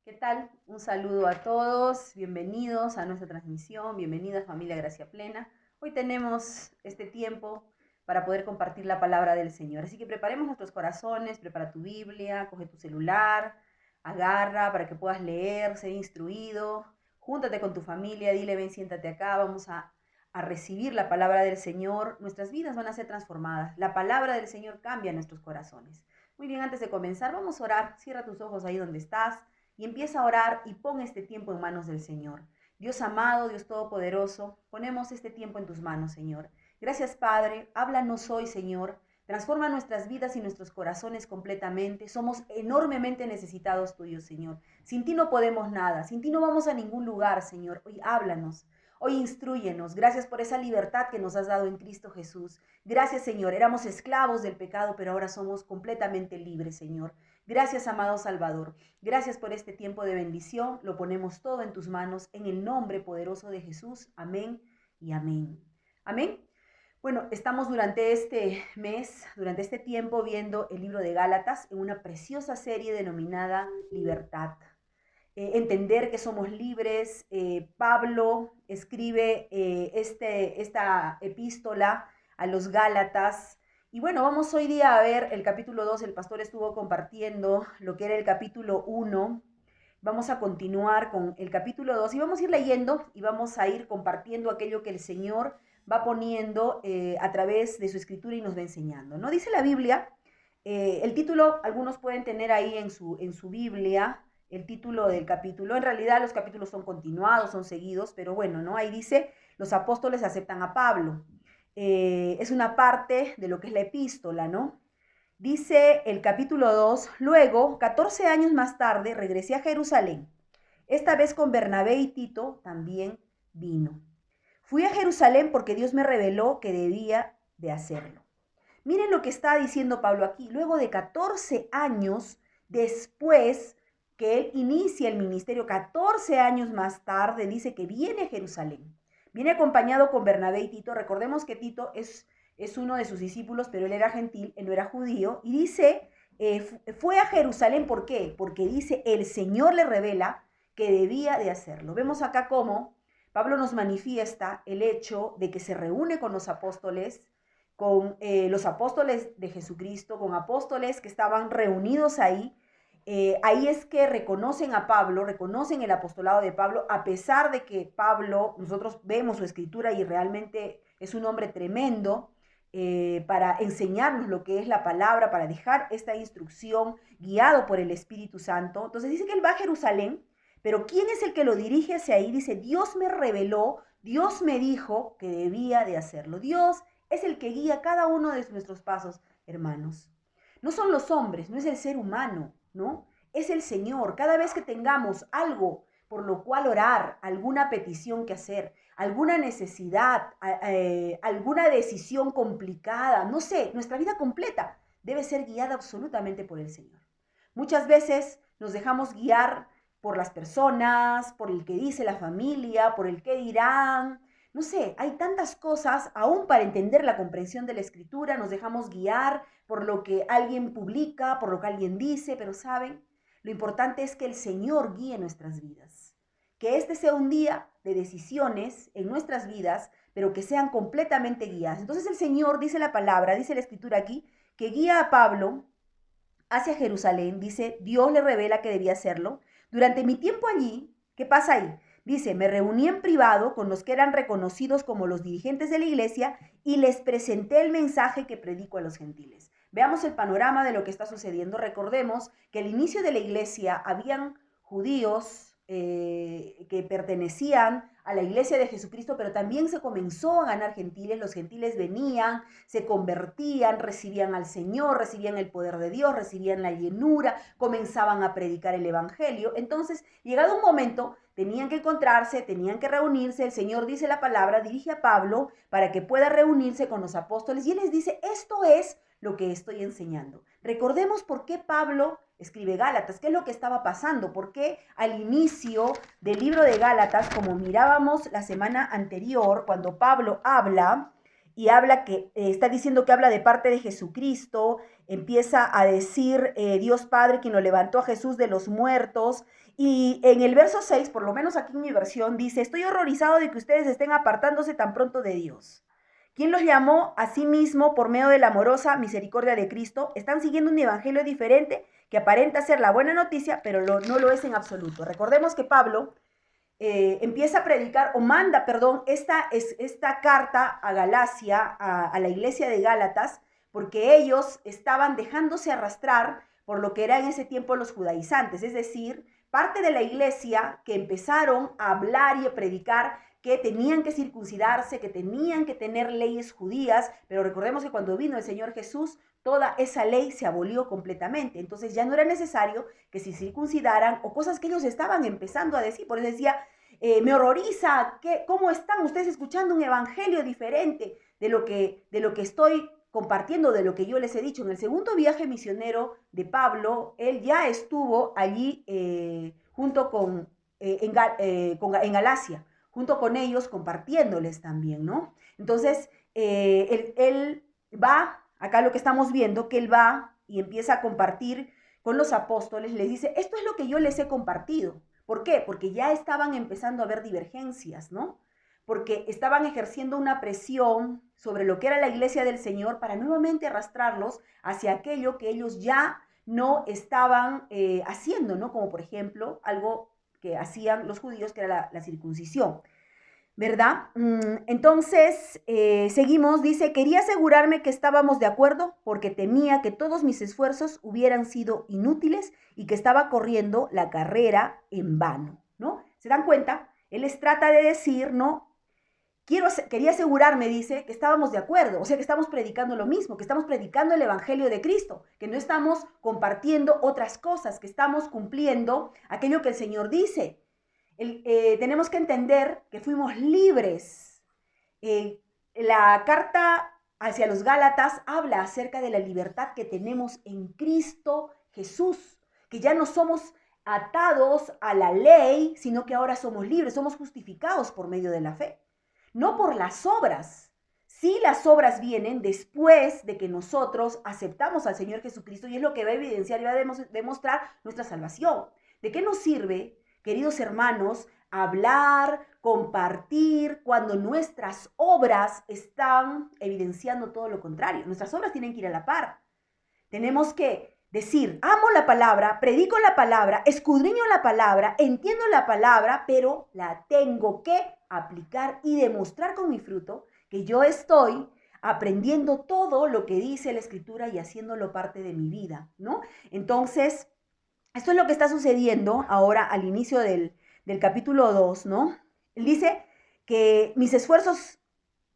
¿Qué tal? Un saludo a todos, bienvenidos a nuestra transmisión, bienvenidas familia Gracia Plena. Hoy tenemos este tiempo para poder compartir la palabra del Señor. Así que preparemos nuestros corazones, prepara tu Biblia, coge tu celular, agarra para que puedas leer, ser instruido. Júntate con tu familia, dile, ven, siéntate acá, vamos a recibir la palabra del Señor. Nuestras vidas van a ser transformadas. La palabra del Señor cambia nuestros corazones. Muy bien, antes de comenzar, vamos a orar. Cierra tus ojos ahí donde estás y empieza a orar y pon este tiempo en manos del Señor. Dios amado, Dios todopoderoso, ponemos este tiempo en tus manos, Señor. Gracias, Padre. Háblanos hoy, Señor. Transforma nuestras vidas y nuestros corazones completamente. Somos enormemente necesitados tuyos, Señor. Sin ti no podemos nada. Sin ti no vamos a ningún lugar, Señor. Hoy háblanos. Hoy instrúyenos. Gracias por esa libertad que nos has dado en Cristo Jesús. Gracias, Señor. Éramos esclavos del pecado, pero ahora somos completamente libres, Señor. Gracias, amado Salvador. Gracias por este tiempo de bendición. Lo ponemos todo en tus manos, en el nombre poderoso de Jesús. Amén y amén. Amén. Bueno, estamos durante este mes, durante este tiempo, viendo el libro de Gálatas en una preciosa serie denominada Libertad. Entender que somos libres. Pablo escribe esta epístola a los Gálatas. Y bueno, vamos hoy día a ver el capítulo 2. El pastor estuvo compartiendo lo que era el capítulo 1. Vamos a continuar con el capítulo 2 y vamos a ir leyendo y vamos a ir compartiendo aquello que el Señor va poniendo a través de su escritura y nos va enseñando, ¿no? Dice la Biblia, el título, algunos pueden tener ahí en su Biblia, el título del capítulo. En realidad los capítulos son continuados, son seguidos, pero bueno, ¿no? Ahí dice, los apóstoles aceptan a Pablo. Es una parte de lo que es la epístola, ¿no? Dice el capítulo 2, luego, 14 años más tarde, regresé a Jerusalén. Esta vez con Bernabé y Tito también vino. Fui a Jerusalén porque Dios me reveló que debía de hacerlo. Miren lo que está diciendo Pablo aquí. Luego de 14 años después que él inicia el ministerio, 14 años más tarde, dice que viene a Jerusalén. Viene acompañado con Bernabé y Tito. Recordemos que Tito es uno de sus discípulos, pero él era gentil, él no era judío. Y dice, fue a Jerusalén, ¿por qué? Porque dice, el Señor le revela que debía de hacerlo. Vemos acá cómo Pablo nos manifiesta el hecho de que se reúne con los apóstoles, con los apóstoles de Jesucristo, con apóstoles que estaban reunidos ahí. Ahí es que reconocen a Pablo, reconocen el apostolado de Pablo, a pesar de que Pablo, nosotros vemos su escritura y realmente es un hombre tremendo para enseñarnos lo que es la palabra, para dejar esta instrucción guiado por el Espíritu Santo. Entonces dice que él va a Jerusalén, pero ¿quién es el que lo dirige hacia ahí? Dice, Dios me reveló, Dios me dijo que debía de hacerlo. Dios es el que guía cada uno de nuestros pasos, hermanos. No son los hombres, no es el ser humano, ¿no? Es el Señor. Cada vez que tengamos algo por lo cual orar, alguna petición que hacer, alguna necesidad, alguna decisión complicada, no sé, nuestra vida completa debe ser guiada absolutamente por el Señor. Muchas veces nos dejamos guiar por las personas, por el que dice la familia, por el que dirán. No sé, hay tantas cosas, aún para entender la comprensión de la escritura, nos dejamos guiar por lo que alguien publica, por lo que alguien dice, pero ¿saben? Lo importante es que el Señor guíe nuestras vidas. Que este sea un día de decisiones en nuestras vidas, pero que sean completamente guiadas. Entonces el Señor, dice la palabra, dice la escritura aquí, que guía a Pablo hacia Jerusalén. Dice, Dios le revela que debía hacerlo. Durante mi tiempo allí, ¿qué pasa ahí? Dice, me reuní en privado con los que eran reconocidos como los dirigentes de la iglesia y les presenté el mensaje que predico a los gentiles. Veamos el panorama de lo que está sucediendo. Recordemos que al inicio de la iglesia habían judíos que pertenecían a la iglesia de Jesucristo, pero también se comenzó a ganar gentiles. Los gentiles venían, se convertían, recibían al Señor, recibían el poder de Dios, recibían la llenura, comenzaban a predicar el evangelio. Entonces, llegado un momento, tenían que encontrarse, tenían que reunirse. El Señor dice la palabra, dirige a Pablo para que pueda reunirse con los apóstoles y él les dice, esto es lo que estoy enseñando. Recordemos por qué Pablo escribe Gálatas, qué es lo que estaba pasando, por qué al inicio del libro de Gálatas, como mirábamos la semana anterior, cuando Pablo habla y habla que está diciendo que habla de parte de Jesucristo, empieza a decir Dios Padre quien lo levantó a Jesús de los muertos Y en el verso 6, por lo menos aquí en mi versión, dice, estoy horrorizado de que ustedes estén apartándose tan pronto de Dios. ¿Quién los llamó a sí mismo por medio de la amorosa misericordia de Cristo? Están siguiendo un evangelio diferente que aparenta ser la buena noticia, pero no lo es en absoluto. Recordemos que Pablo empieza a predicar, o manda, perdón, esta carta a Galacia, a la iglesia de Gálatas, porque ellos estaban dejándose arrastrar por lo que era en ese tiempo los judaizantes, es decir, parte de la iglesia que empezaron a hablar y a predicar que tenían que circuncidarse, que tenían que tener leyes judías, pero recordemos que cuando vino el Señor Jesús, toda esa ley se abolió completamente. Entonces ya no era necesario que se circuncidaran o cosas que ellos estaban empezando a decir. Por eso decía, me horroriza, ¿cómo están ustedes escuchando un evangelio diferente de lo que estoy compartiendo, de lo que yo les he dicho? En el segundo viaje misionero de Pablo, él ya estuvo allí junto en Galacia, junto con ellos, compartiéndoles también, ¿no? Entonces, él va, acá lo que estamos viendo, que él va y empieza a compartir con los apóstoles, les dice, esto es lo que yo les he compartido. ¿Por qué? Porque ya estaban empezando a haber divergencias, ¿no? Porque estaban ejerciendo una presión sobre lo que era la iglesia del Señor para nuevamente arrastrarlos hacia aquello que ellos ya no estaban haciendo, ¿no? Como por ejemplo, algo que hacían los judíos, que era la circuncisión, ¿verdad? Entonces, seguimos, dice, quería asegurarme que estábamos de acuerdo porque temía que todos mis esfuerzos hubieran sido inútiles y que estaba corriendo la carrera en vano, ¿no? ¿Se dan cuenta? Él les trata de decir, ¿no? Quería asegurarme, dice, que estábamos de acuerdo, o sea, que estamos predicando lo mismo, que estamos predicando el evangelio de Cristo, que no estamos compartiendo otras cosas, que estamos cumpliendo aquello que el Señor dice. Tenemos que entender que fuimos libres. La carta hacia los Gálatas habla acerca de la libertad que tenemos en Cristo Jesús, que ya no somos atados a la ley, sino que ahora somos libres, somos justificados por medio de la fe, no por las obras. Sí, las obras vienen después de que nosotros aceptamos al Señor Jesucristo, y es lo que va a evidenciar y va a demostrar nuestra salvación. ¿De qué nos sirve, queridos hermanos, hablar, compartir, cuando nuestras obras están evidenciando todo lo contrario? Nuestras obras tienen que ir a la par. Tenemos que decir, amo la palabra, predico la palabra, escudriño la palabra, entiendo la palabra, pero la tengo que aplicar y demostrar con mi fruto que yo estoy aprendiendo todo lo que dice la Escritura y haciéndolo parte de mi vida, ¿no? Entonces, esto es lo que está sucediendo ahora al inicio del capítulo 2, ¿no? Él dice que mis esfuerzos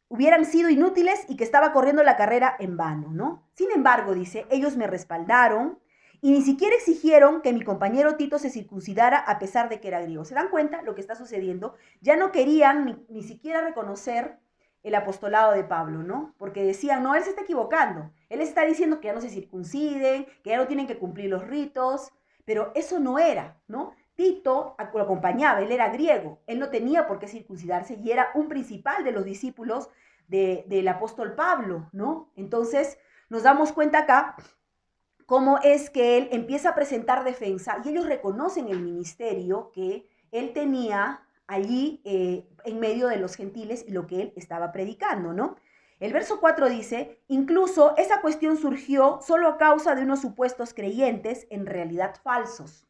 hubieran sido inútiles y que estaba corriendo la carrera en vano, ¿no? Sin embargo, dice, ellos me respaldaron y ni siquiera exigieron que mi compañero Tito se circuncidara a pesar de que era griego. ¿Se dan cuenta lo que está sucediendo? Ya no querían ni siquiera reconocer el apostolado de Pablo, ¿no? Porque decían, no, él se está equivocando. Él está diciendo que ya no se circunciden, que ya no tienen que cumplir los ritos, pero eso no era, ¿no? Tito lo acompañaba, él era griego, él no tenía por qué circuncidarse y era un principal de los discípulos del apóstol Pablo, ¿no? Entonces nos damos cuenta acá cómo es que él empieza a presentar defensa y ellos reconocen el ministerio que él tenía allí en medio de los gentiles y lo que él estaba predicando, ¿no? El verso 4 dice, incluso esa cuestión surgió solo a causa de unos supuestos creyentes, en realidad falsos,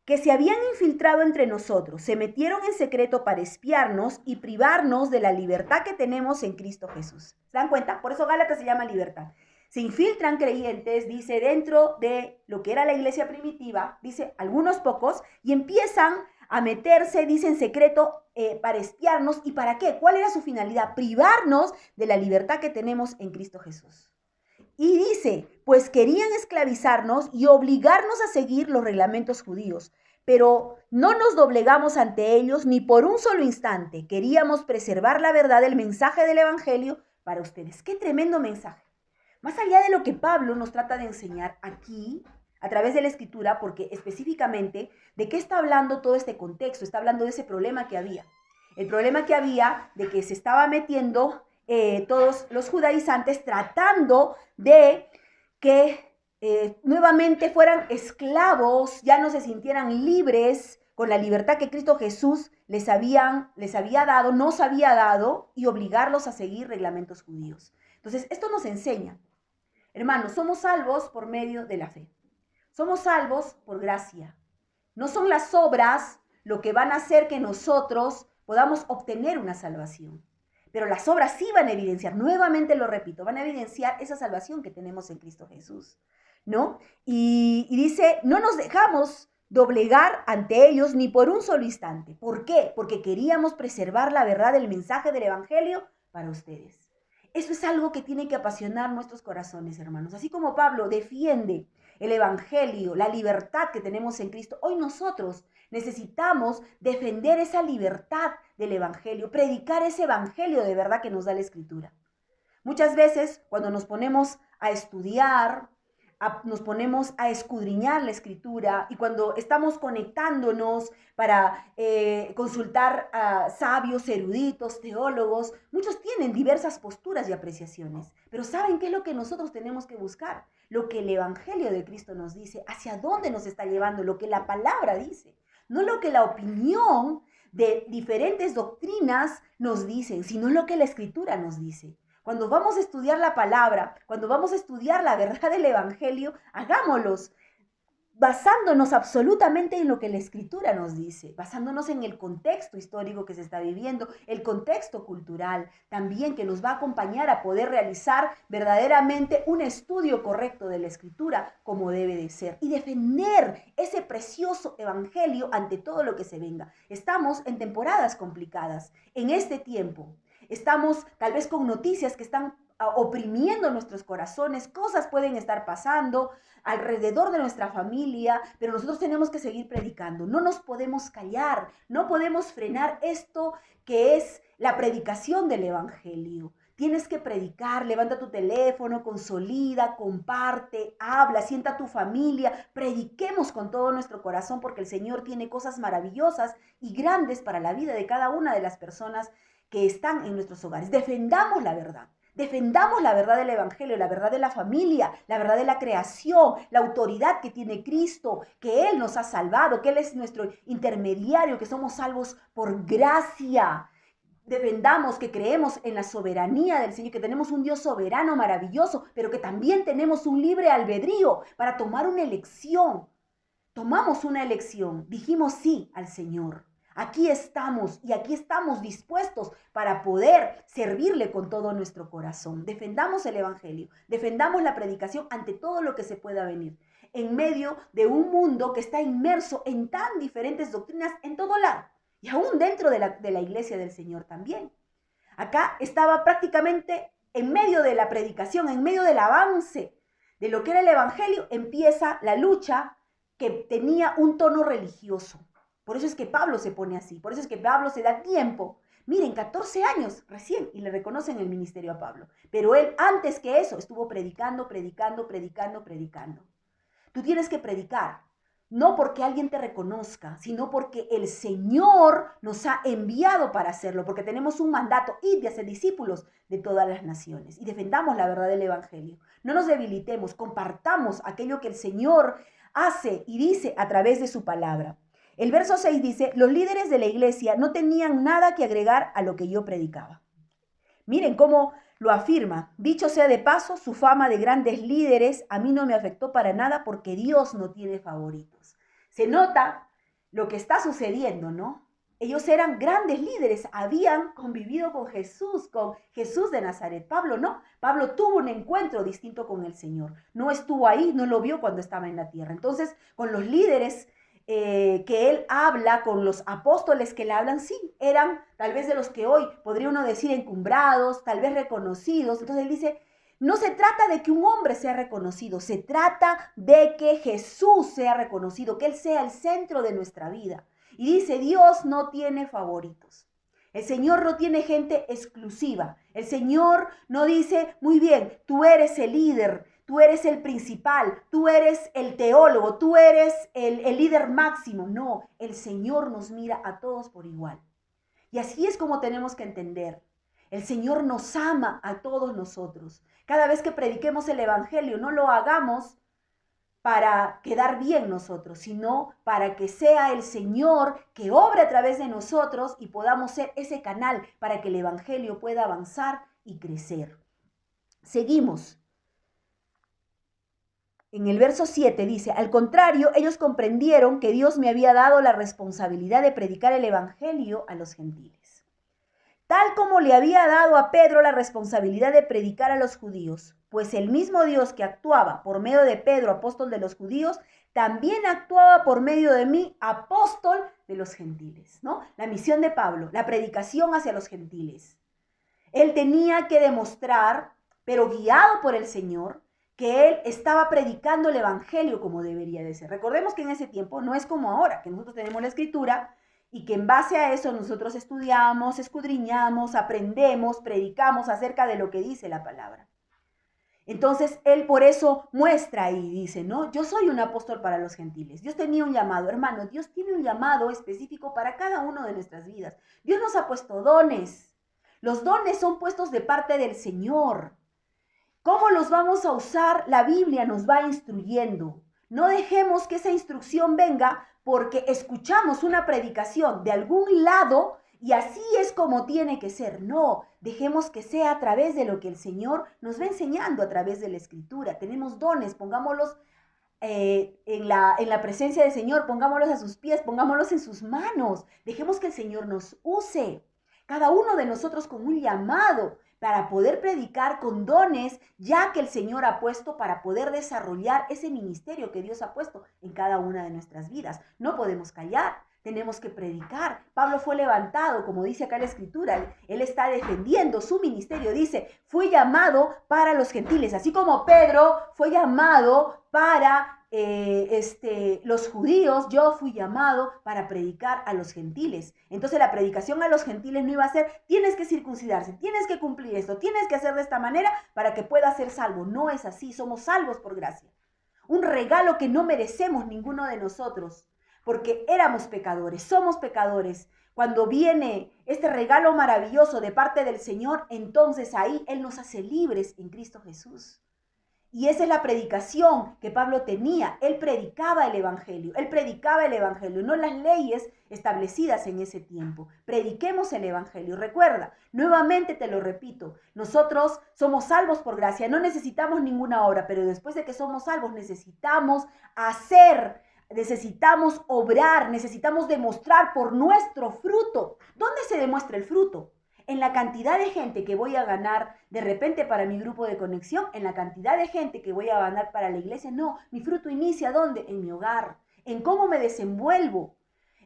que se habían infiltrado entre nosotros, se metieron en secreto para espiarnos y privarnos de la libertad que tenemos en Cristo Jesús. ¿Se dan cuenta? Por eso Gálatas se llama libertad. Se infiltran creyentes, dice, dentro de lo que era la iglesia primitiva, dice, algunos pocos, y empiezan a meterse, dice, en secreto para espiarnos. ¿Y para qué? ¿Cuál era su finalidad? Privarnos de la libertad que tenemos en Cristo Jesús. Y dice, pues querían esclavizarnos y obligarnos a seguir los reglamentos judíos, pero no nos doblegamos ante ellos ni por un solo instante. Queríamos preservar la verdad del mensaje del evangelio para ustedes. ¡Qué tremendo mensaje! Más allá de lo que Pablo nos trata de enseñar aquí, a través de la Escritura, porque específicamente, ¿de qué está hablando todo este contexto? Está hablando de ese problema que había. El problema que había de que se estaba metiendo todos los judaizantes tratando de que nuevamente fueran esclavos, ya no se sintieran libres con la libertad que Cristo Jesús les había dado, nos había dado, y obligarlos a seguir reglamentos judíos. Entonces, esto nos enseña, hermanos, somos salvos por medio de la fe. Somos salvos por gracia. No son las obras lo que van a hacer que nosotros podamos obtener una salvación. Pero las obras sí van a evidenciar, nuevamente lo repito, van a evidenciar esa salvación que tenemos en Cristo Jesús, ¿no? Y dice, no nos dejamos doblegar ante ellos ni por un solo instante. ¿Por qué? Porque queríamos preservar la verdad del mensaje del Evangelio para ustedes. Eso es algo que tiene que apasionar nuestros corazones, hermanos. Así como Pablo defiende el Evangelio, la libertad que tenemos en Cristo, hoy nosotros necesitamos defender esa libertad del Evangelio, predicar ese Evangelio de verdad que nos da la Escritura. Muchas veces cuando nos ponemos a estudiar, nos ponemos a escudriñar la Escritura, y cuando estamos conectándonos para consultar a sabios, eruditos, teólogos, muchos tienen diversas posturas y apreciaciones, pero ¿saben qué es lo que nosotros tenemos que buscar? Lo que el Evangelio de Cristo nos dice, hacia dónde nos está llevando, lo que la palabra dice, no lo que la opinión de diferentes doctrinas nos dicen, sino lo que la Escritura nos dice. Cuando vamos a estudiar la palabra, cuando vamos a estudiar la verdad del Evangelio, hagámoslos basándonos absolutamente en lo que la Escritura nos dice, basándonos en el contexto histórico que se está viviendo, el contexto cultural también que nos va a acompañar a poder realizar verdaderamente un estudio correcto de la Escritura como debe de ser y defender ese precioso Evangelio ante todo lo que se venga. Estamos en temporadas complicadas en este tiempo. Estamos tal vez con noticias que están oprimiendo nuestros corazones, cosas pueden estar pasando alrededor de nuestra familia, pero nosotros tenemos que seguir predicando, no nos podemos callar, no podemos frenar esto que es la predicación del Evangelio. Tienes que predicar, levanta tu teléfono, consolida, comparte, habla, sienta a tu familia, prediquemos con todo nuestro corazón porque el Señor tiene cosas maravillosas y grandes para la vida de cada una de las personas que están en nuestros hogares. Defendamos la verdad. Defendamos la verdad del Evangelio, la verdad de la familia, la verdad de la creación, la autoridad que tiene Cristo, que Él nos ha salvado, que Él es nuestro intermediario, que somos salvos por gracia. Defendamos que creemos en la soberanía del Señor, que tenemos un Dios soberano, maravilloso, pero que también tenemos un libre albedrío para tomar una elección. Tomamos una elección, dijimos sí al Señor. Aquí estamos y aquí estamos dispuestos para poder servirle con todo nuestro corazón. Defendamos el Evangelio, defendamos la predicación ante todo lo que se pueda venir, en medio de un mundo que está inmerso en tan diferentes doctrinas en todo lado y aún dentro de la iglesia del Señor también. Acá estaba prácticamente en medio de la predicación, en medio del avance de lo que era el Evangelio, empieza la lucha que tenía un tono religioso. Por eso es que Pablo se pone así, por eso es que Pablo se da tiempo. Miren, 14 años recién y le reconocen el ministerio a Pablo. Pero él antes que eso estuvo predicando. Tú tienes que predicar, no porque alguien te reconozca, sino porque el Señor nos ha enviado para hacerlo, porque tenemos un mandato, id y hacer discípulos de todas las naciones y defendamos la verdad del Evangelio. No nos debilitemos, compartamos aquello que el Señor hace y dice a través de su palabra. El verso 6 dice, los líderes de la iglesia no tenían nada que agregar a lo que yo predicaba. Miren cómo lo afirma. Dicho sea de paso, su fama de grandes líderes a mí no me afectó para nada porque Dios no tiene favoritos. Se nota lo que está sucediendo, ¿no? Ellos eran grandes líderes, habían convivido con Jesús de Nazaret. Pablo no, Pablo tuvo un encuentro distinto con el Señor. No estuvo ahí, no lo vio cuando estaba en la tierra. Entonces, con los líderes que él habla, con los apóstoles que le hablan, sí, eran tal vez de los que hoy podría uno decir encumbrados, tal vez reconocidos. Entonces él dice, no se trata de que un hombre sea reconocido, se trata de que Jesús sea reconocido, que Él sea el centro de nuestra vida. Y dice, Dios no tiene favoritos. El Señor no tiene gente exclusiva. El Señor no dice, muy bien, tú eres el líder, tú eres el principal, tú eres el teólogo, tú eres el líder máximo. No, el Señor nos mira a todos por igual. Y así es como tenemos que entender. El Señor nos ama a todos nosotros. Cada vez que prediquemos el Evangelio, no lo hagamos para quedar bien nosotros, sino para que sea el Señor que obre a través de nosotros y podamos ser ese canal para que el Evangelio pueda avanzar y crecer. Seguimos. En el verso 7 dice, al contrario, ellos comprendieron que Dios me había dado la responsabilidad de predicar el Evangelio a los gentiles. Tal como le había dado a Pedro la responsabilidad de predicar a los judíos, pues el mismo Dios que actuaba por medio de Pedro, apóstol de los judíos, también actuaba por medio de mí, apóstol de los gentiles, ¿no? La misión de Pablo, la predicación hacia los gentiles. Él tenía que demostrar, pero guiado por el Señor, que él estaba predicando el evangelio como debería de ser. Recordemos que en ese tiempo no es como ahora, que nosotros tenemos la escritura y que en base a eso nosotros estudiamos, escudriñamos, aprendemos, predicamos acerca de lo que dice la palabra. Entonces, él por eso muestra y dice, ¿no? Yo soy un apóstol para los gentiles. Dios tenía un llamado, hermano. Dios tiene un llamado específico para cada uno de nuestras vidas. Dios nos ha puesto dones. Los dones son puestos de parte del Señor. ¿Cómo los vamos a usar? La Biblia nos va instruyendo. No dejemos que esa instrucción venga porque escuchamos una predicación de algún lado y así es como tiene que ser. No, dejemos que sea a través de lo que el Señor nos va enseñando a través de la Escritura. Tenemos dones, pongámoslos en la presencia del Señor, pongámoslos a sus pies, pongámoslos en sus manos. Dejemos que el Señor nos use. Cada uno de nosotros con un llamado para poder predicar con dones, ya que el Señor ha puesto para poder desarrollar ese ministerio que Dios ha puesto en cada una de nuestras vidas. No podemos callar, tenemos que predicar. Pablo fue levantado, como dice acá la Escritura, él está defendiendo su ministerio. Dice, fui llamado para los gentiles, así como Pedro fue llamado para los judíos, yo fui llamado para predicar a los gentiles. Entonces la predicación a los gentiles no iba a ser, tienes que circuncidarse, tienes que cumplir esto, tienes que hacer de esta manera para que puedas ser salvo. No es así, somos salvos por gracia. Un regalo que no merecemos ninguno de nosotros, porque éramos pecadores, somos pecadores. Cuando viene este regalo maravilloso de parte del Señor, entonces ahí Él nos hace libres en Cristo Jesús. Y esa es la predicación que Pablo tenía. Él predicaba el evangelio, no las leyes establecidas en ese tiempo. Prediquemos el evangelio. Recuerda, nuevamente te lo repito, nosotros somos salvos por gracia, no necesitamos ninguna obra, pero después de que somos salvos necesitamos hacer, necesitamos obrar, necesitamos demostrar por nuestro fruto. ¿Dónde se demuestra el fruto? En la cantidad de gente que voy a ganar de repente para mi grupo de conexión, en la cantidad de gente que voy a ganar para la iglesia. No, mi fruto inicia ¿dónde? En mi hogar, en cómo me desenvuelvo.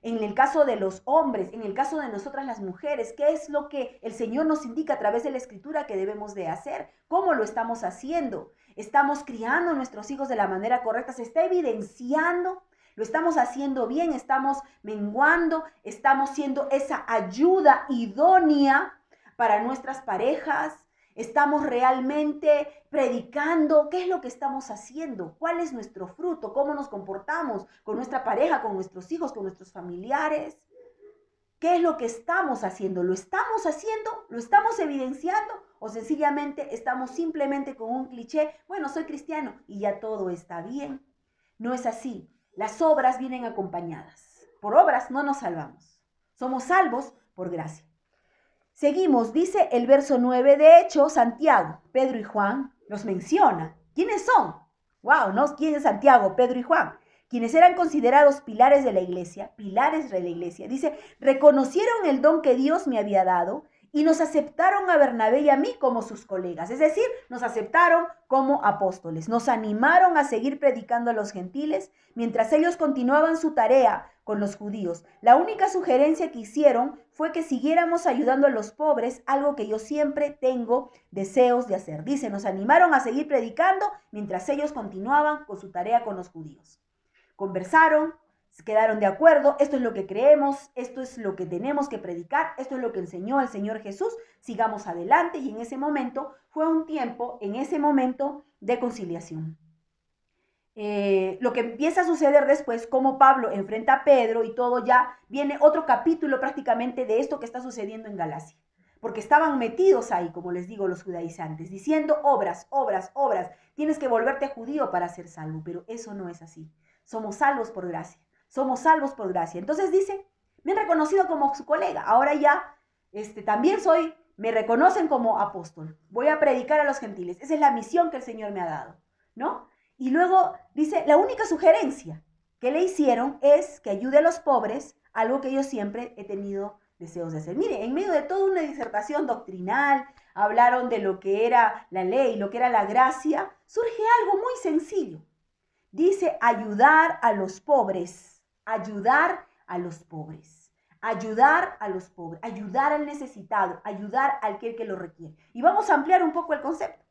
En el caso de los hombres, en el caso de nosotras las mujeres, ¿qué es lo que el Señor nos indica a través de la Escritura que debemos de hacer? ¿Cómo lo estamos haciendo? ¿Estamos criando a nuestros hijos de la manera correcta? ¿Se está evidenciando? ¿Lo estamos haciendo bien? ¿Estamos menguando? ¿Estamos siendo esa ayuda idónea para nuestras parejas? ¿Estamos realmente predicando? ¿Qué es lo que estamos haciendo? ¿Cuál es nuestro fruto? ¿Cómo nos comportamos con nuestra pareja, con nuestros hijos, con nuestros familiares? ¿Qué es lo que estamos haciendo? ¿Lo estamos haciendo? ¿Lo estamos evidenciando? ¿O sencillamente estamos simplemente con un cliché? Bueno, soy cristiano y ya todo está bien. No es así. Las obras vienen acompañadas. Por obras no nos salvamos. Somos salvos por gracia. Seguimos, dice el verso 9. De hecho, Santiago, Pedro y Juan los menciona. ¿Quiénes son? Wow, ¿no? ¿Quién es Santiago, Pedro y Juan? Quienes eran considerados pilares de la iglesia. Dice, reconocieron el don que Dios me había dado y nos aceptaron a Bernabé y a mí como sus colegas. Es decir, nos aceptaron como apóstoles. Nos animaron a seguir predicando a los gentiles mientras ellos continuaban su tarea con los judíos. La única sugerencia que hicieron fue que siguiéramos ayudando a los pobres, algo que yo siempre tengo deseos de hacer. Dice, nos animaron a seguir predicando mientras ellos continuaban con su tarea con los judíos. Conversaron, quedaron de acuerdo, esto es lo que creemos, esto es lo que tenemos que predicar, esto es lo que enseñó el Señor Jesús, sigamos adelante. Y en ese momento fue un tiempo, de conciliación. Lo que empieza a suceder después, como Pablo enfrenta a Pedro y todo, ya viene otro capítulo prácticamente de esto que está sucediendo en Galacia. porque estaban metidos ahí, como les digo, los judaizantes, diciendo obras, obras, obras. Tienes que volverte judío para ser salvo, pero eso no es así. Somos salvos por gracia, somos salvos por gracia. Entonces dice, me han reconocido como su colega, ahora ya también me reconocen como apóstol. Voy a predicar a los gentiles. Esa es la misión que el Señor me ha dado, ¿no? Y luego dice, la única sugerencia que le hicieron es que ayude a los pobres, algo que yo siempre he tenido deseos de hacer. Mire, en medio de toda una disertación doctrinal, hablaron de lo que era la ley, lo que era la gracia, surge algo muy sencillo. Dice ayudar a los pobres, ayudar a los pobres, ayudar a los pobres, ayudar al necesitado, ayudar al que lo requiere. Y vamos a ampliar un poco el concepto.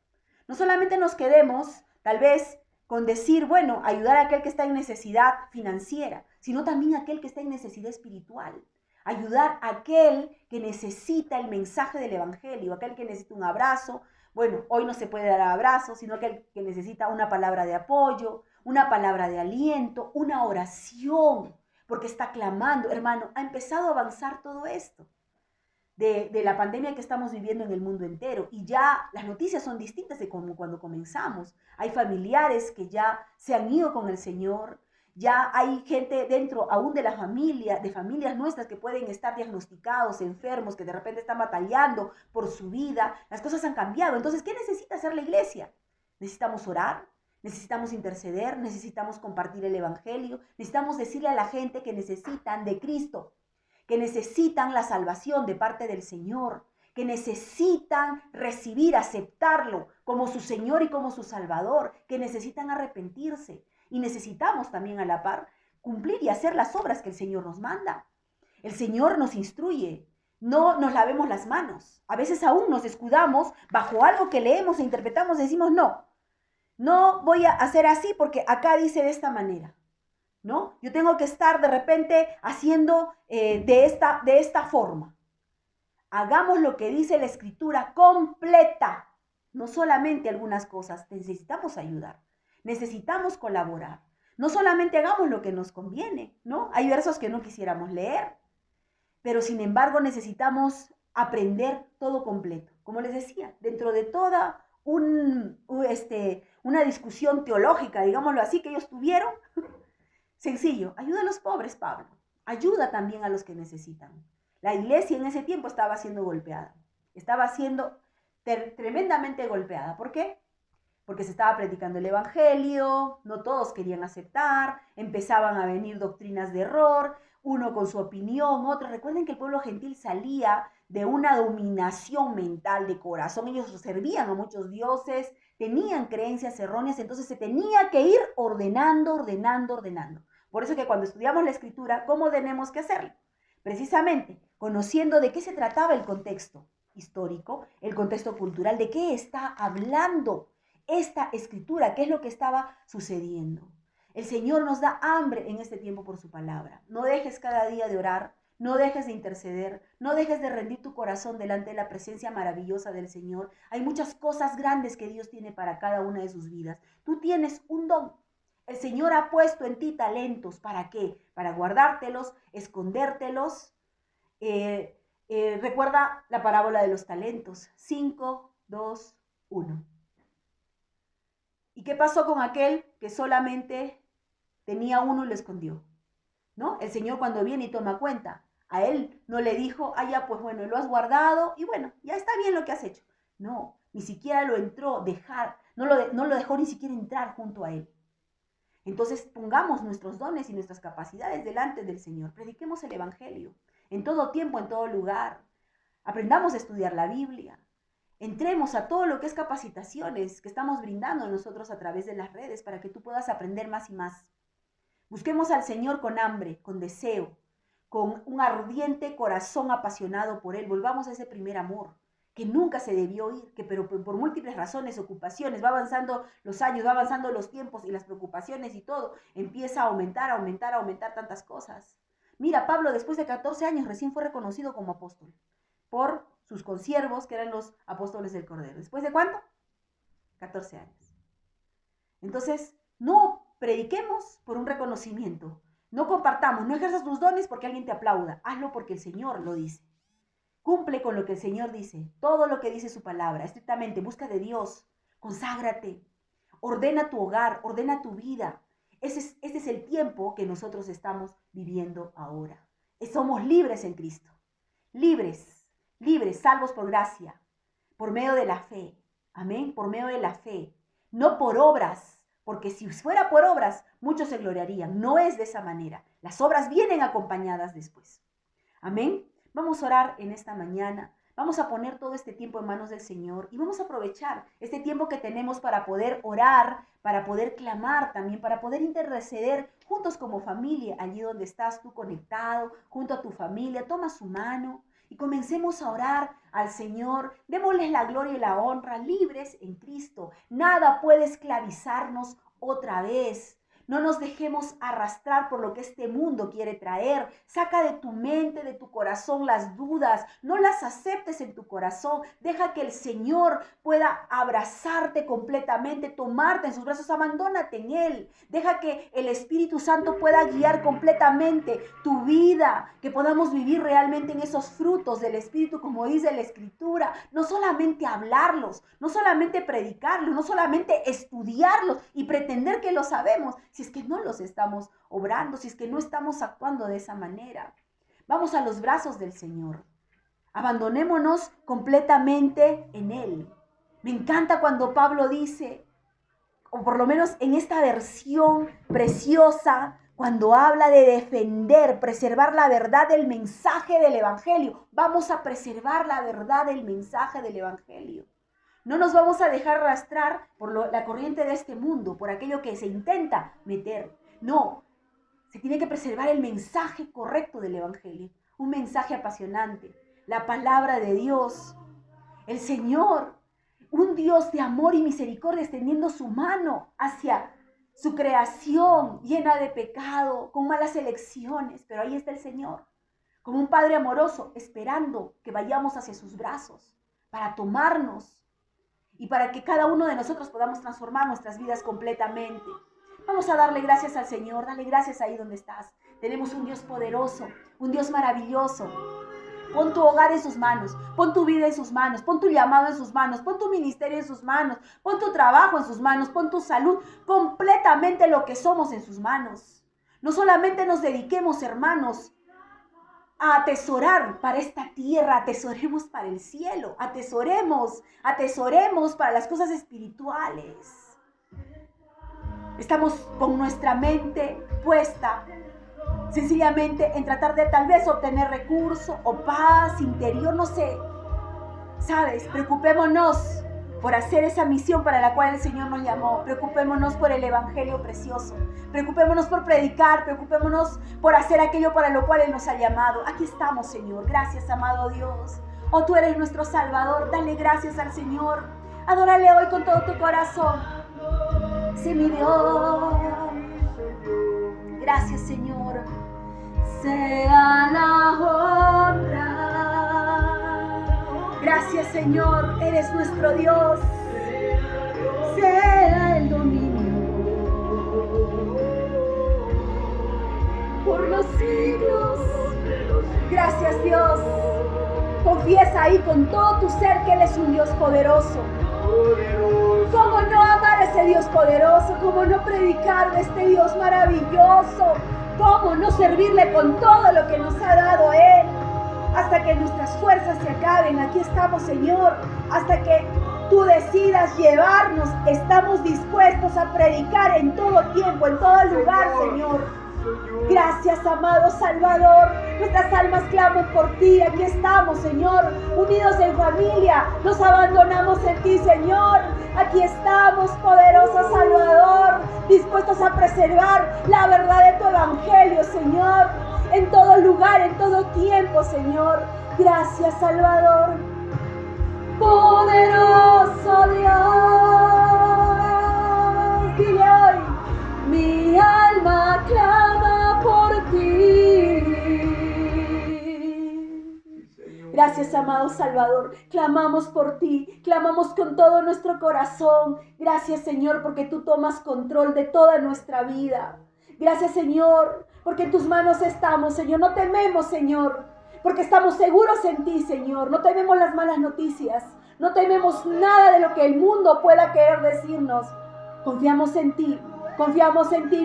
No solamente nos quedemos, tal vez, con decir, bueno, ayudar a aquel que está en necesidad financiera, sino también a aquel que está en necesidad espiritual. Ayudar a aquel que necesita el mensaje del evangelio, aquel que necesita un abrazo. Bueno, hoy no se puede dar abrazo, sino aquel que necesita una palabra de apoyo, una palabra de aliento, una oración, porque está clamando. Hermano, ha empezado a avanzar todo esto de la pandemia que estamos viviendo en el mundo entero, y ya las noticias son distintas de como cuando comenzamos. Hay familiares que ya se han ido con el Señor, ya hay gente dentro aún de la familia, de familias nuestras que pueden estar diagnosticados, enfermos, que de repente están batallando por su vida. Las cosas han cambiado. Entonces, ¿qué necesita hacer la iglesia? Necesitamos orar, necesitamos interceder, necesitamos compartir el evangelio, necesitamos decirle a la gente que necesitan de Cristo, que necesitan la salvación de parte del Señor, que necesitan recibir, aceptarlo como su Señor y como su Salvador, que necesitan arrepentirse. Y necesitamos también a la par cumplir y hacer las obras que el Señor nos manda. El Señor nos instruye, no nos lavemos las manos. A veces aún nos escudamos bajo algo que leemos e interpretamos, decimos, no voy a hacer así porque acá dice de esta manera, ¿no? Yo tengo que estar de repente haciendo de esta forma. Hagamos lo que dice la Escritura completa, no solamente algunas cosas. Necesitamos ayudar, necesitamos colaborar. No solamente hagamos lo que nos conviene, ¿no? Hay versos que no quisiéramos leer, pero sin embargo necesitamos aprender todo completo. Como les decía, dentro de toda una discusión teológica, digámoslo así, que ellos tuvieron, sencillo, ayuda a los pobres, Pablo. Ayuda también a los que necesitan. La iglesia en ese tiempo estaba siendo golpeada. Estaba siendo tremendamente golpeada. ¿Por qué? Porque se estaba predicando el evangelio, no todos querían aceptar, empezaban a venir doctrinas de error, uno con su opinión, otro. Recuerden que el pueblo gentil salía de una dominación mental de corazón. Ellos servían a muchos dioses, tenían creencias erróneas, entonces se tenía que ir ordenando, ordenando, ordenando. Por eso que cuando estudiamos la Escritura, ¿cómo tenemos que hacerlo? Precisamente conociendo de qué se trataba el contexto histórico, el contexto cultural, de qué está hablando esta Escritura, qué es lo que estaba sucediendo. El Señor nos da hambre en este tiempo por su palabra. No dejes cada día de orar, no dejes de interceder, no dejes de rendir tu corazón delante de la presencia maravillosa del Señor. Hay muchas cosas grandes que Dios tiene para cada una de sus vidas. Tú tienes un don. El Señor ha puesto en ti talentos. ¿Para qué? Para guardártelos, escondértelos. Recuerda la parábola de los talentos. 5, 2, 1. ¿Y qué pasó con aquel que solamente tenía uno y lo escondió? ¿No? El Señor cuando viene y toma cuenta, a él no le dijo, ya pues bueno, lo has guardado y bueno, ya está bien lo que has hecho. No, ni siquiera lo entró, no lo dejó ni siquiera entrar junto a él. Entonces pongamos nuestros dones y nuestras capacidades delante del Señor. Prediquemos el evangelio en todo tiempo, en todo lugar. Aprendamos a estudiar la Biblia. Entremos a todo lo que es capacitaciones que estamos brindando nosotros a través de las redes para que tú puedas aprender más y más. Busquemos al Señor con hambre, con deseo, con un ardiente corazón apasionado por Él. Volvamos a ese primer amor que nunca se debió ir, pero por múltiples razones, ocupaciones, va avanzando los años, va avanzando los tiempos y las preocupaciones y todo, empieza a aumentar tantas cosas. Mira, Pablo después de 14 años recién fue reconocido como apóstol por sus consiervos, que eran los apóstoles del Cordero. ¿Después de cuánto? 14 años. Entonces, no prediquemos por un reconocimiento. No compartamos, no ejerzas tus dones porque alguien te aplauda. Hazlo porque el Señor lo dice. Cumple con lo que el Señor dice, todo lo que dice su palabra, estrictamente, busca de Dios, conságrate, ordena tu hogar, ordena tu vida. Este es el tiempo que nosotros estamos viviendo ahora. Somos libres en Cristo, libres, salvos por gracia, por medio de la fe. Amén, por medio de la fe, no por obras, porque si fuera por obras, muchos se gloriarían. No es de esa manera. Las obras vienen acompañadas después. Amén. Vamos a orar en esta mañana. Vamos a poner todo este tiempo en manos del Señor y vamos a aprovechar este tiempo que tenemos para poder orar, para poder clamar también, para poder interceder juntos como familia, allí donde estás tú conectado, junto a tu familia. Toma su mano y comencemos a orar al Señor. Démosles la gloria y la honra, libres en Cristo. Nada puede esclavizarnos otra vez. No nos dejemos arrastrar por lo que este mundo quiere traer. Saca de tu mente, de tu corazón las dudas. No las aceptes en tu corazón. Deja que el Señor pueda abrazarte completamente, tomarte en sus brazos. Abandónate en Él. Deja que el Espíritu Santo pueda guiar completamente tu vida. Que podamos vivir realmente en esos frutos del Espíritu, como dice la Escritura. No solamente hablarlos, no solamente predicarlos, no solamente estudiarlos y pretender que lo sabemos, si es que no los estamos obrando, si es que no estamos actuando de esa manera. Vamos a los brazos del Señor. Abandonémonos completamente en Él. Me encanta cuando Pablo dice, o por lo menos en esta versión preciosa, cuando habla de defender, preservar la verdad del mensaje del Evangelio. Vamos a preservar la verdad del mensaje del Evangelio. No nos vamos a dejar arrastrar por la corriente de este mundo, por aquello que se intenta meter. No, se tiene que preservar el mensaje correcto del Evangelio. Un mensaje apasionante, la palabra de Dios, el Señor, un Dios de amor y misericordia extendiendo su mano hacia su creación llena de pecado, con malas elecciones. Pero ahí está el Señor, como un Padre amoroso, esperando que vayamos hacia sus brazos para tomarnos y para que cada uno de nosotros podamos transformar nuestras vidas completamente. Vamos a darle gracias al Señor, dale gracias ahí donde estás. Tenemos un Dios poderoso, un Dios maravilloso. Pon tu hogar en sus manos, pon tu vida en sus manos, pon tu llamado en sus manos, pon tu ministerio en sus manos, pon tu trabajo en sus manos, pon tu salud, completamente lo que somos en sus manos. No solamente nos dediquemos, hermanos, a atesorar para esta tierra, atesoremos para el cielo, atesoremos para las cosas espirituales. Estamos con nuestra mente puesta sencillamente en tratar de tal vez obtener recursos o paz interior, no sé. ¿Sabes? Preocupémonos por hacer esa misión para la cual el Señor nos llamó. Preocupémonos por el Evangelio precioso. Preocupémonos por predicar. Preocupémonos por hacer aquello para lo cual Él nos ha llamado. Aquí estamos, Señor. Gracias, amado Dios. Oh, tú eres nuestro Salvador. Dale gracias al Señor. Adórale hoy con todo tu corazón. Sí, mi Dios. Gracias, Señor. Sea la honra. Gracias, Señor, eres nuestro Dios. Sea el dominio por los siglos. Gracias, Dios. Confiesa ahí con todo tu ser que Él es un Dios poderoso. ¿Cómo no amar a ese Dios poderoso? ¿Cómo no predicar de este Dios maravilloso? ¿Cómo no servirle con todo lo que nos ha dado Él? Hasta que nuestras fuerzas se acaben, aquí estamos, Señor. Hasta que tú decidas llevarnos, estamos dispuestos a predicar en todo tiempo, en todo lugar, Señor. Gracias, amado Salvador. Nuestras almas claman por ti. Aquí estamos, Señor, unidos en familia. Nos abandonamos en ti, Señor. Aquí estamos, poderoso Salvador, dispuestos a preservar la verdad de tu Evangelio, Señor. En todo lugar, en todo tiempo, Señor. Gracias, Salvador. Poderoso Dios, dile hoy, mi alma clama por ti. Gracias, amado Salvador. Clamamos por ti, clamamos con todo nuestro corazón. Gracias, Señor, porque tú tomas control de toda nuestra vida. Gracias, Señor, porque en tus manos estamos, Señor. No tememos, Señor. porque estamos seguros en ti, Señor. No tememos las malas noticias, no tememos nada de lo que el mundo pueda querer decirnos. Confiamos en ti.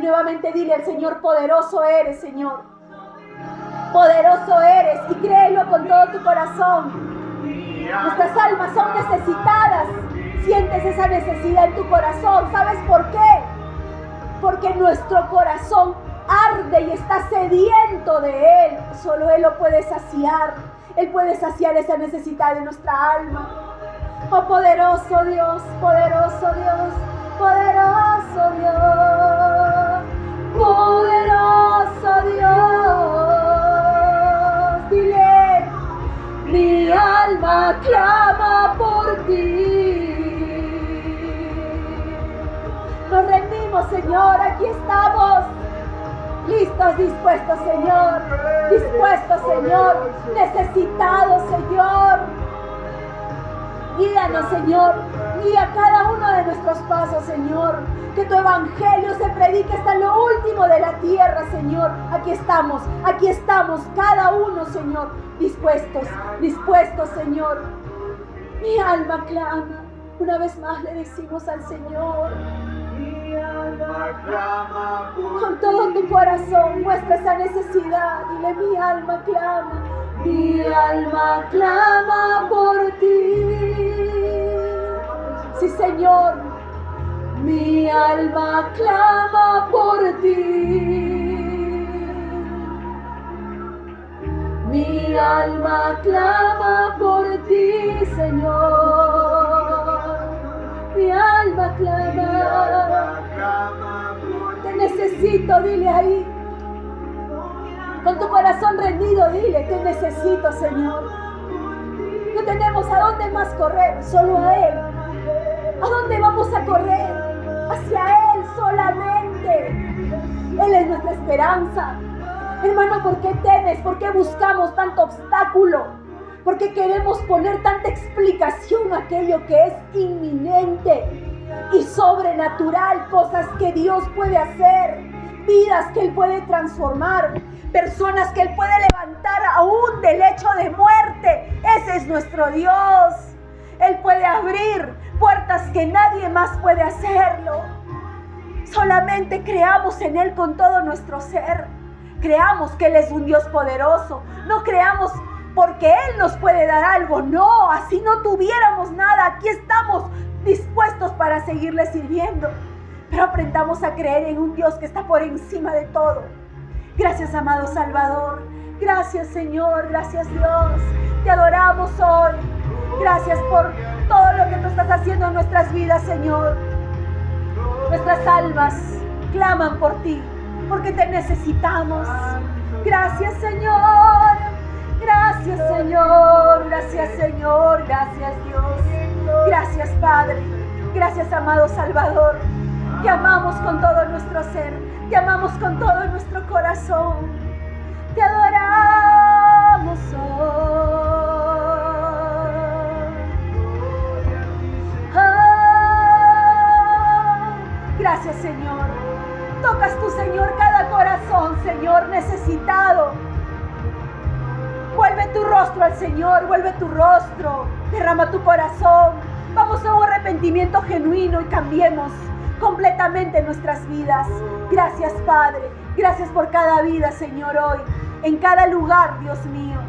Nuevamente dile al Señor, poderoso eres, Señor. Poderoso eres, y créelo con todo tu corazón. Nuestras almas son necesitadas. Sientes esa necesidad en tu corazón. ¿Sabes por qué? Porque nuestro corazón arde y está sediento de Él. Solo Él lo puede saciar. Él puede saciar esa necesidad de nuestra alma. Oh, poderoso Dios, poderoso Dios, poderoso Dios, poderoso Dios. Dile, mi alma clama por ti. Nos rendimos, Señor, aquí estamos. Listos, dispuestos, Señor. Dispuestos, Señor. Necesitados, Señor. Guíanos, Señor. Guía cada uno de nuestros pasos, Señor. Que tu evangelio se predique hasta lo último de la tierra, Señor. Aquí estamos, cada uno, Señor. Dispuestos, Señor. Mi alma clama. Una vez más le decimos al Señor. Con todo tu corazón muestra esa necesidad. Dile, mi alma clama por ti. Sí, Señor, mi alma clama por ti. Mi alma clama por ti, Señor. Mi alma clama. Te necesito, dile ahí. Con tu corazón rendido, dile, te necesito, Señor. No tenemos a dónde más correr, solo a Él. ¿A dónde vamos a correr? Hacia Él solamente. Él es nuestra esperanza. Hermano, ¿por qué temes? ¿Por qué buscamos tanto obstáculo? ¿Por qué queremos poner tanta explicación a aquello que es inminente y sobrenatural? Cosas que Dios puede hacer, vidas que Él puede transformar, personas que Él puede levantar aún del lecho de muerte. Ese es nuestro Dios. Él puede abrir puertas que nadie más puede hacerlo. Solamente creamos en Él con todo nuestro ser. Creamos que Él es un Dios poderoso. No creamos porque Él nos puede dar algo. No, así no tuviéramos nada. Aquí estamos dispuestos para seguirle sirviendo. Pero aprendamos a creer en un Dios que está por encima de todo. Gracias, amado Salvador. Gracias, Señor. Gracias, Dios. Te adoramos hoy. Gracias por todo lo que tú estás haciendo en nuestras vidas, Señor. Nuestras almas claman por ti, porque te necesitamos. Gracias, Señor. Gracias, Señor. Gracias, Señor. Gracias, Dios. Gracias, Padre. Gracias, amado Salvador. Te amamos con todo nuestro ser. Te amamos con todo nuestro corazón. Te adoramos hoy. Gracias, Señor. Tocas tú, Señor, cada corazón, Señor, necesitado. Vuelve tu rostro al Señor, vuelve tu rostro. Derrama tu corazón. Vamos a un arrepentimiento genuino y cambiemos completamente nuestras vidas. Gracias, Padre. Gracias por cada vida, Señor, hoy. En cada lugar, Dios mío.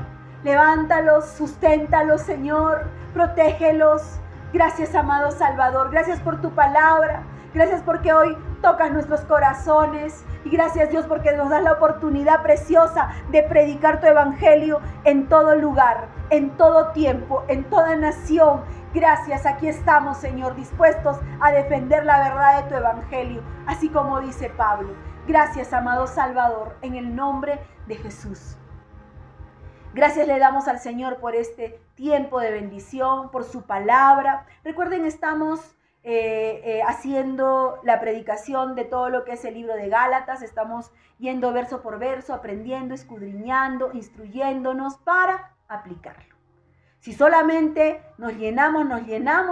Levántalos, susténtalos, Señor. Protégelos. Gracias, amado Salvador. Gracias por tu palabra. Gracias porque hoy tocas nuestros corazones. Y gracias, Dios, porque nos das la oportunidad preciosa de predicar tu evangelio en todo lugar, en todo tiempo, en toda nación. Gracias, aquí estamos, Señor, dispuestos a defender la verdad de tu evangelio, así como dice Pablo. Gracias, amado Salvador, en el nombre de Jesús. Gracias le damos al Señor por este tiempo de bendición, por su palabra. Recuerden, estamos haciendo la predicación de todo lo que es el libro de Gálatas. Estamos yendo verso por verso, aprendiendo, escudriñando, instruyéndonos para aplicarlo. Si solamente nos llenamos,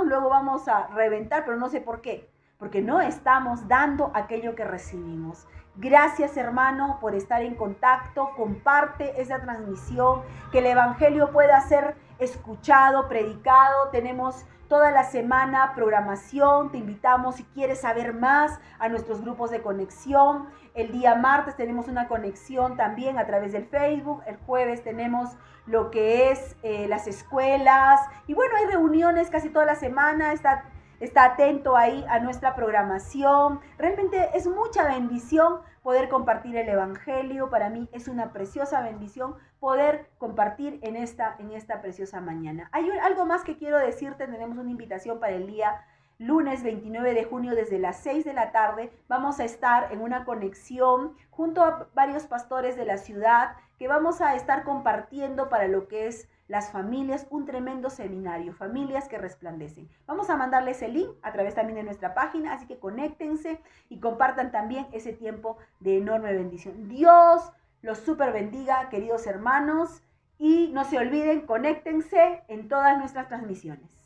luego vamos a reventar, pero no sé por qué. Porque no estamos dando aquello que recibimos. Gracias, hermano, por estar en contacto. Comparte esa transmisión, que el evangelio pueda ser escuchado, predicado. Tenemos toda la semana programación. Te invitamos, si quieres saber más, a nuestros grupos de conexión. El día martes tenemos una conexión también a través del Facebook. El jueves tenemos lo que es las escuelas. Y bueno, hay reuniones casi toda la semana. Está atento ahí a nuestra programación. Realmente es mucha bendición poder compartir el evangelio. Para mí es una preciosa bendición poder compartir en esta preciosa mañana. Hay algo más que quiero decirte. Tenemos una invitación para el día lunes 29 de junio desde las 6 de la tarde. Vamos a estar en una conexión junto a varios pastores de la ciudad que vamos a estar compartiendo para lo que es las familias, un tremendo seminario, familias que resplandecen. Vamos a mandarles el link a través también de nuestra página, así que conéctense y compartan también ese tiempo de enorme bendición. Dios los super bendiga, queridos hermanos, y no se olviden, conéctense en todas nuestras transmisiones.